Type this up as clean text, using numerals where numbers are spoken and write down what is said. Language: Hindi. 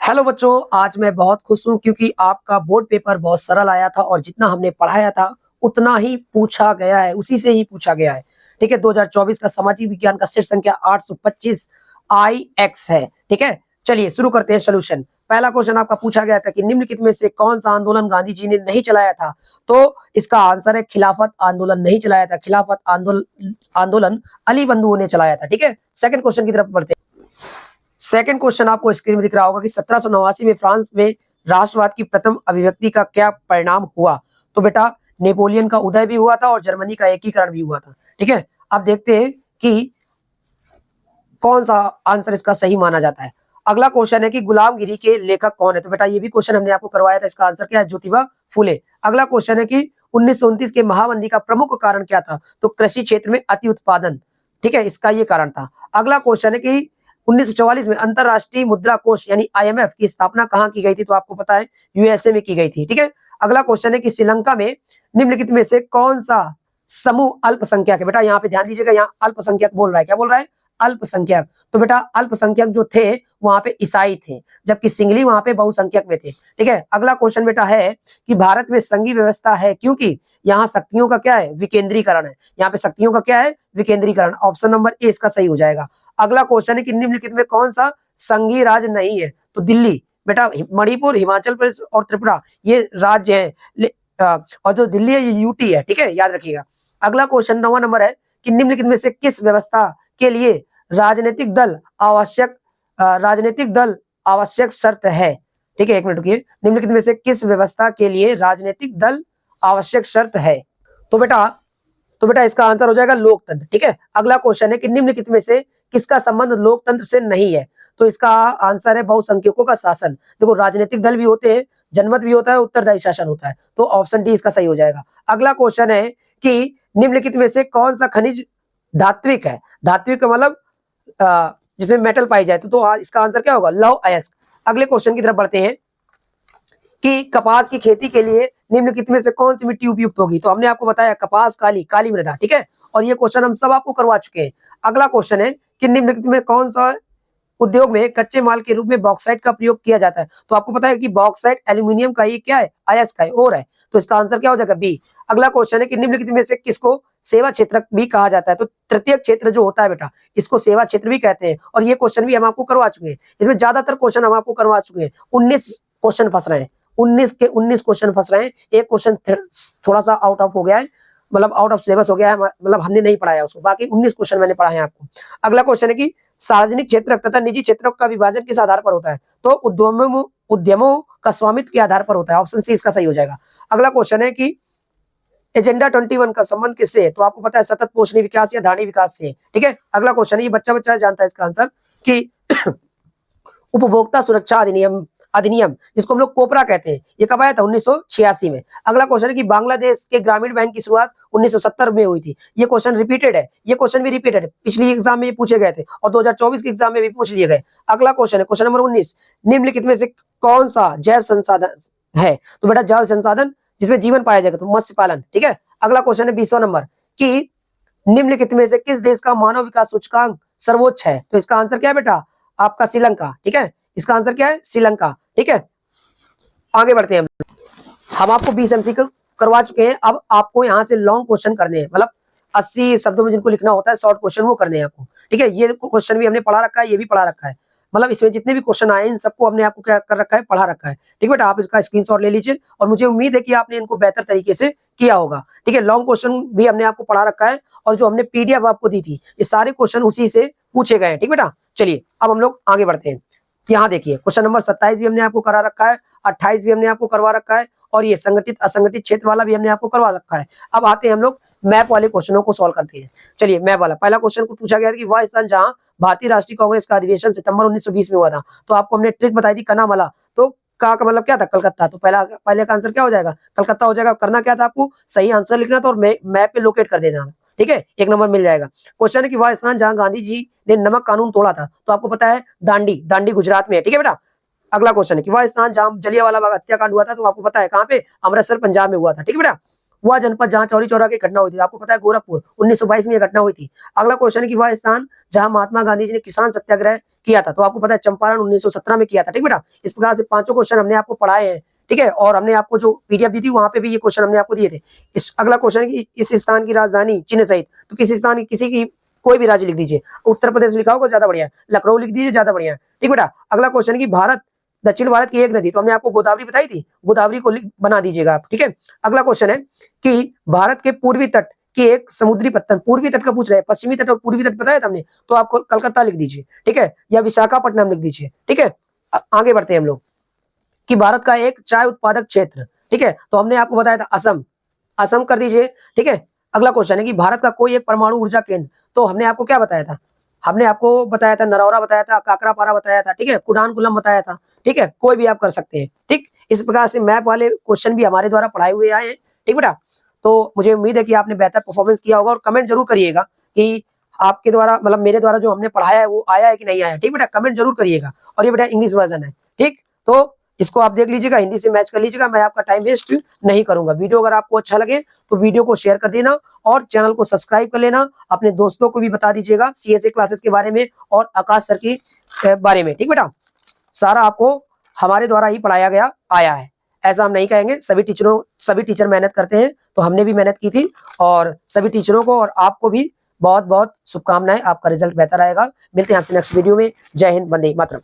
हेलो बच्चों, आज मैं बहुत खुश हूँ क्योंकि आपका बोर्ड पेपर बहुत सरल आया था और जितना हमने पढ़ाया था उतना ही पूछा गया है, उसी से ही पूछा गया है। ठीक है, 2024 का सामाजिक विज्ञान का सेट संख्या 825 IX है। ठीक है, चलिए शुरू करते हैं सोल्यूशन। पहला क्वेश्चन आपका पूछा गया था कि निम्नलिखित में से कौन सा आंदोलन गांधी जी ने नहीं चलाया था। तो इसका आंसर है खिलाफत आंदोलन नहीं चलाया था। खिलाफत आंदोलन आंदोलन अली बंधुओं ने चलाया था। ठीक है, सेकंड क्वेश्चन की तरफ बढ़ते हैं। सेकंड क्वेश्चन आपको स्क्रीन में दिख रहा होगा कि 1789 में फ्रांस में राष्ट्रवाद की प्रथम अभिव्यक्ति का क्या परिणाम हुआ। तो बेटा नेपोलियन का उदय भी हुआ था और जर्मनी का एकीकरण भी हुआ था। ठीक है, अब देखते हैं कि कौन सा आंसर इसका सही माना जाता है। अगला क्वेश्चन है कि गुलामगिरी के लेखक कौन है। तो बेटा ये भी क्वेश्चन हमने आपको करवाया था, इसका आंसर क्या है, ज्योतिबा फुले। अगला क्वेश्चन है कि 1929 के महामंदी का प्रमुख कारण क्या था। तो कृषि क्षेत्र में अति उत्पादन। ठीक है, इसका ये कारण था। अगला क्वेश्चन है कि 1944 में अंतरराष्ट्रीय मुद्रा कोष यानी IMF की स्थापना कहाँ की गई थी। तो आपको पता है USA में की गई थी। ठीक है, अगला क्वेश्चन है कि श्रीलंका में निम्नलिखित में से कौन सा समूह अल्पसंख्यक है। बेटा यहाँ पे ध्यान दीजिएगा, यहाँ अल्पसंख्यक बोल रहा है, क्या बोल रहा है, अल्पसंख्यक। तो बेटा अल्पसंख्यक जो थे वहां पे ईसाई थे, जबकि सिंगली वहां पे बहुसंख्यक में थे। ठीक है, अगला क्वेश्चन बेटा है कि भारत में संघीय व्यवस्था है क्योंकि यहाँ शक्तियों का क्या है, विकेंद्रीकरण है। यहाँ पे शक्तियों का क्या है, विकेंद्रीकरण। ऑप्शन नंबर ए इसका सही हो जाएगा। अगला क्वेश्चन है कि निम्नलिखित में कौन सा संघीय राज्य नहीं है। तो दिल्ली। बेटा मणिपुर, हिमाचल प्रदेश और त्रिपुरा ये राज्य है, और जो दिल्ली है ये UT है। ठीक है, याद रखिएगा। अगला क्वेश्चन 9वां नंबर है कि निम्नलिखित में से किस व्यवस्था के लिए राजनीतिक दल आवश्यक शर्त है। ठीक है, एक मिनट रुकिए। निम्नलिखित में से किस व्यवस्था के लिए राजनीतिक दल आवश्यक शर्त है। तो बेटा इसका आंसर हो जाएगा लोकतंत्र। ठीक है, अगला क्वेश्चन है कि निम्नलिखित में से किसका संबंध लोकतंत्र से नहीं है। तो इसका आंसर है बहुसंख्यकों का शासन। देखो राजनीतिक दल भी होते हैं, जनमत भी होता है, उत्तरदायी शासन होता है। तो ऑप्शन डी इसका सही हो जाएगा। अगला क्वेश्चन है कि निम्नलिखित में से कौन सा खनिज धात्विक है। धात्विक का मतलब जिसमें मेटल पाई जाए। तो इसका आंसर क्या होगा, लौह अयस्क। अगले क्वेश्चन की तरफ बढ़ते हैं कि कपास की खेती के लिए निम्नलिखित में से कौन सी मिट्टी उपयुक्त होगी। तो हमने आपको बताया कपास काली मृदा। ठीक है, और ये क्वेश्चन हम सब आपको करवा चुके हैं। अगला क्वेश्चन है कि निम्नलिखित में कौन सा उद्योग में कच्चे माल के रूप में बॉक्साइट का प्रयोग किया जाता है। तो आपको पता है कि बॉक्साइट एल्यूमिनियम का ये क्या है, अयस्क है, और है। तो इसका आंसर क्या हो जाएगा, बी। अगला क्वेश्चन है कि निम्नलिखित में से किसको सेवा क्षेत्र भी कहा जाता है। तो तृतीय क्षेत्र जो होता है बेटा, इसको सेवा क्षेत्र भी कहते हैं। और ये क्वेश्चन भी हम आपको करवा चुके हैं। इसमें ज्यादातर क्वेश्चन हम आपको करवा चुके हैं। 19 क्वेश्चन फंस रहे हैं, 19 के 19 क्वेश्चन फंस रहे हैं। एक क्वेश्चन थोड़ा सा आउट ऑफ हो गया है, मतलब आउट ऑफ सिलेबस हो गया है, मतलब हमने नहीं पढ़ाया उसको। बाकी 19 क्वेश्चन मैंने पढ़ाए हैं आपको। अगला क्वेश्चन है कि सार्वजनिक क्षेत्र तथा निजी क्षेत्रों का विभाजन किस आधार पर होता है। तो उद्यमों का स्वामित्व के आधार पर होता है। ऑप्शन सी इसका सही हो जाएगा। अगला क्वेश्चन है कि एजेंडा 21 का संबंध किससे है। तो आपको पता है सतत पोषणीय विकास या धाड़ी विकास से। ठीक है, अगला क्वेश्चन है, ये बच्चा जानता है इसका आंसर, कि उपभोक्ता सुरक्षा अधिनियम जिसको हम लोग कोपरा कहते हैं, ये कब आया था, 1986 में। अगला क्वेश्चन है कि बांग्लादेश के ग्रामीण बैंक की शुरुआत 1970 में हुई थी। ये क्वेश्चन रिपीटेड है, ये क्वेश्चन भी रिपीटेड है, पिछली एग्जाम में ये पूछे गए थे और 2024 के एग्जाम में भी पूछ लिए गए। अगला क्वेश्चन है क्वेश्चन नंबर 19, निम्नलिखित में से कौन सा जैव संसाधन है। तो बेटा जैव संसाधन जिसमें जीवन पाया जाएगा, तो मत्स्य पालन। ठीक है, अगला क्वेश्चन है 20वां नंबर कि निम्नलिखित में से किस देश का मानव विकास सूचकांक सर्वोच्च है। तो इसका आंसर क्या है बेटा, आपका श्रीलंका। ठीक है, इसका आंसर क्या है, श्रीलंका। ठीक है, आगे बढ़ते हैं। हम आपको 20 MCQ करवा चुके हैं। अब आपको यहाँ से लॉन्ग क्वेश्चन करने हैं, मतलब 80 शब्दों में जिनको लिखना होता है, शॉर्ट क्वेश्चन वो करने हैं आपको। ठीक है, ये क्वेश्चन भी हमने पढ़ा रखा है, ये भी पढ़ा रखा है, मतलब इसमें जितने भी क्वेश्चन आए इन सबको हमने आपको क्या कर रखा है, पढ़ा रखा है। ठीक है बेटा, आप इसका स्क्रीनशॉट ले लीजिए और मुझे उम्मीद है कि आपने इनको बेहतर तरीके से किया होगा। ठीक है, लॉन्ग क्वेश्चन भी हमने आपको पढ़ा रखा है और जो हमने PDF आपको दी थी, ये सारे क्वेश्चन उसी से पूछे गए हैं। ठीक बेटा, चलिए अब हम लोग आगे बढ़ते हैं। यहाँ देखिए क्वेश्चन नंबर 27 भी हमने आपको करा रखा है, 28 भी हमने आपको करवा रखा है, और ये संगठित असंगठित क्षेत्र वाला भी हमने आपको करवा रखा है। अब आते हैं हम लोग मैप वाले क्वेश्चनों को सॉल्व करते हैं। चलिए मैप वाला पहला क्वेश्चन को पूछा गया था कि वह स्थान जहां भारतीय राष्ट्रीय कांग्रेस का अधिवेशन सितंबर 1920 में हुआ था। तो आपको हमने ट्रिक बताई थी कनामला। तो का मतलब क्या था, कलकत्ता। तो पहले का आंसर क्या हो जाएगा, कलकत्ता हो जाएगा। करना क्या था, आपको सही आंसर लिखना था और मैप पे लोकेट कर देना। ठीक है, 1 नंबर मिल जाएगा। क्वेश्चन है कि वह स्थान जहां गांधी जी ने नमक कानून तोड़ा था। तो आपको पता है दांडी गुजरात में है। ठीक है बेटा, अगला क्वेश्चन है कि वह स्थान जहां जलियांवाला बाग हत्याकांड हुआ था। तो आपको पता है कहां पे, अमृतसर पंजाब में हुआ था। ठीक है बेटा, वह जनपद जहां चौरी चौरा की घटना हुई थी, आपको पता है गोरखपुर 1922 में यह घटना हुई थी। अगला क्वेश्चन है कि वह स्थान जहां महात्मा गांधी जी ने किसान सत्याग्रह किया था, तो आपको पता है चंपारण 1917 में किया था। ठीक बेटा, इस प्रकार से पांचों क्वेश्चन हमने आपको पढ़ाए हैं। ठीक है, और हमने आपको जो पीडीएफ दी थी वहां पे भी ये क्वेश्चन हमने आपको दिए थे। इस अगला क्वेश्चन है कि इस स्थान की राजधानी चिन्ह सहित, तो किसी स्थान की किसी की कोई भी राज्य लिख दीजिए। उत्तर प्रदेश लिखा होगा ज्यादा बढ़िया, लखनऊ लिख दीजिए ज्यादा बढ़िया। ठीक बेटा, अगला क्वेश्चन है कि भारत दक्षिण भारत की एक नदी, तो हमने आपको गोदावरी बताई थी, गोदावरी को बना दीजिएगा आप। ठीक है, अगला क्वेश्चन है कि भारत के पूर्वी तट की एक समुद्री पत्तन, पूर्वी तट का पूछ रहे हैं, पश्चिमी तट और पूर्वी तट बताया था हमने, तो आपको कलकत्ता लिख दीजिए। ठीक है, या विशाखापट्टनम लिख दीजिए। ठीक है, आगे बढ़ते हैं हम लोग कि भारत का एक चाय उत्पादक क्षेत्र, ठीक है, तो हमने आपको बताया था असम, असम कर दीजिए। ठीक है, अगला क्वेश्चन है कि भारत का कोई एक परमाणु ऊर्जा केंद्र, तो हमने आपको क्या बताया था, हमने आपको बताया था नरौरा बताया था, काकरापारा बताया था। ठीक है, कुडानकुलम बताया था। ठीक है, कोई भी आप कर सकते हैं। ठीक, इस प्रकार से मैप वाले क्वेश्चन भी हमारे द्वारा पढ़ाए हुए आए हैं। ठीक बेटा, तो मुझे उम्मीद है कि आपने बेहतर परफॉर्मेंस किया होगा, और कमेंट जरूर करिएगा कि आपके द्वारा मतलब मेरे द्वारा जो हमने पढ़ाया है वो आया है कि नहीं आया। ठीक बेटा, कमेंट जरूर करिएगा। और ये बेटा इंग्लिश वर्जन है। ठीक, तो इसको आप देख लीजिएगा, हिंदी से मैच कर लीजिएगा, मैं आपका टाइम वेस्ट नहीं करूंगा। वीडियो अगर आपको अच्छा लगे तो वीडियो को शेयर कर देना और चैनल को सब्सक्राइब कर लेना। अपने दोस्तों को भी बता दीजिएगा सीएसए क्लासेस के बारे में और आकाश सर की बारे में। ठीक बेटा, सारा आपको हमारे द्वारा ही पढ़ाया गया आया है, ऐसा हम नहीं कहेंगे। सभी टीचर मेहनत करते हैं, तो हमने भी मेहनत की थी, और सभी टीचरों को और आपको भी बहुत बहुत शुभकामनाएं। आपका रिजल्ट बेहतर आएगा। मिलते हैं आपसे नेक्स्ट वीडियो में। जय हिंद, वंदे मातरम।